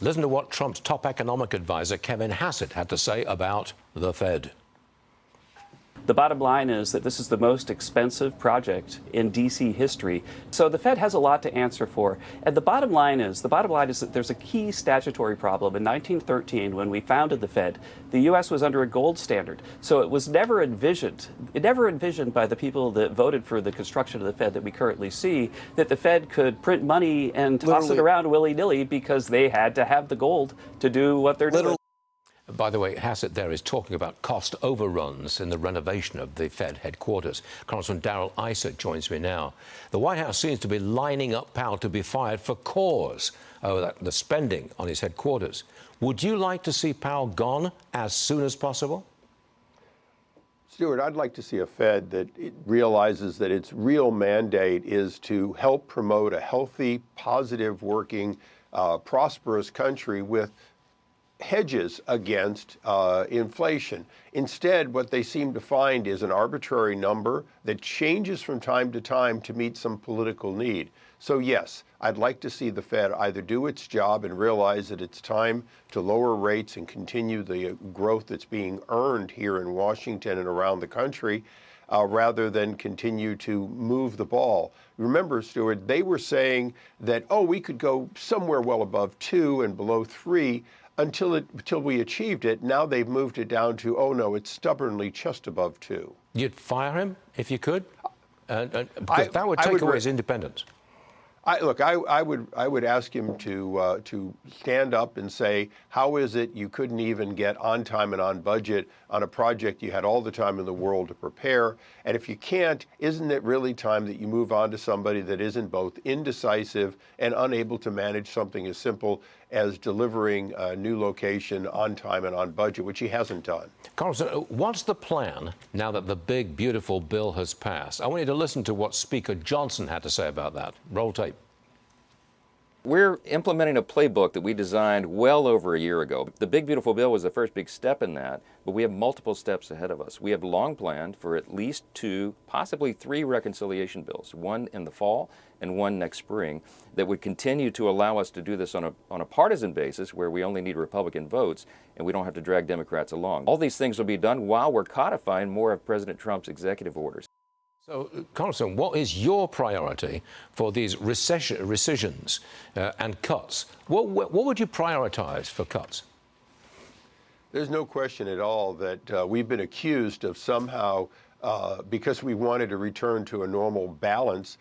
Listen to what Trump's top economic advisor, Kevin Hassett, had to say about the Fed. The bottom line is that this is the most expensive project in D.C. history. So the Fed has a lot to answer for. And the bottom line is that there's a key statutory problem. In 1913, when we founded the Fed, the U.S. was under a gold standard. So it was never envisioned by the people that voted for the construction of the Fed that we currently see, that the Fed could print money and toss it around willy-nilly because they had to have the gold to do what they're doing. By the way, Hassett there is talking about cost overruns in the renovation of the Fed headquarters. Congressman Darrell Issa joins me now. The White House seems to be lining up Powell to be fired for cause over the spending on his headquarters. Would you like to see Powell gone as soon as possible? Stuart, I'd like to see a Fed that realizes that its real mandate is to help promote a healthy, positive, working, prosperous country with hedges against inflation. Instead, what they seem to find is an arbitrary number that changes from time to time to meet some political need. So yes, I'd like to see the Fed either do its job and realize that it's time to lower rates and continue the growth that's being earned here in Washington and around the country, rather than continue to move the ball. Remember, Stuart, they were saying that, oh, we could go somewhere well above 2 and below 3 until we achieved it. Now they've moved it down to, oh no, it's stubbornly just above 2. You'd fire him if you could? Because that would take away his independence. I would ask him to stand up and say, how is it you couldn't even get on time and on budget on a project you had all the time in the world to prepare? And if you can't, isn't it really time that you move on to somebody that isn't both indecisive and unable to manage something as simple as delivering a new location on time and on budget, which he hasn't done? Congressman, what's the plan now that the big, beautiful bill has passed? I want you to listen to what Speaker Johnson had to say about that. Roll tape. We're implementing a playbook that we designed well over a year ago. The big, beautiful bill was the first big step in that, but we have multiple steps ahead of us. We have long planned for at least 2, possibly 3 reconciliation bills, one in the fall and one next spring, that would continue to allow us to do this on a partisan basis where we only need Republican votes and we don't have to drag Democrats along. All these things will be done while we're codifying more of President Trump's executive orders. So, Congressman, what is your priority for these rescissions and cuts? What would you prioritize for cuts? There's no question at all that we've been accused of somehow, because we wanted to return to a normal balance,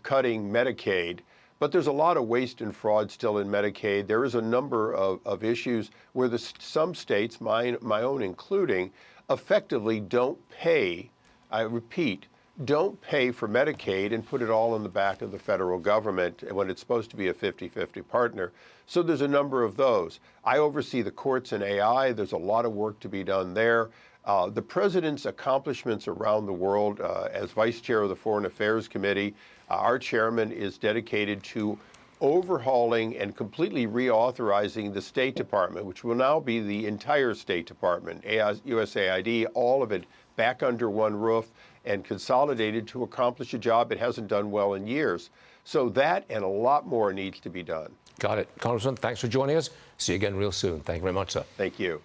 cutting Medicaid. But there's a lot of waste and fraud still in Medicaid. There is a number of issues where some states, my own including, effectively don't pay, I repeat, don't pay for Medicaid and put it all in the back of the federal government when it's supposed to be a 50-50 partner. So there's a number of those. I oversee the courts and AI. There's a lot of work to be done there. The president's accomplishments around the world, as vice chair of the Foreign Affairs Committee, our chairman is dedicated to overhauling and completely reauthorizing the State Department, which will now be the entire State Department, USAID, all of it back under one roof and consolidated to accomplish a job it hasn't done well in years. So that and a lot more needs to be done. Got it. Congressman, thanks for joining us. See you again real soon. Thank you very much, sir. Thank you.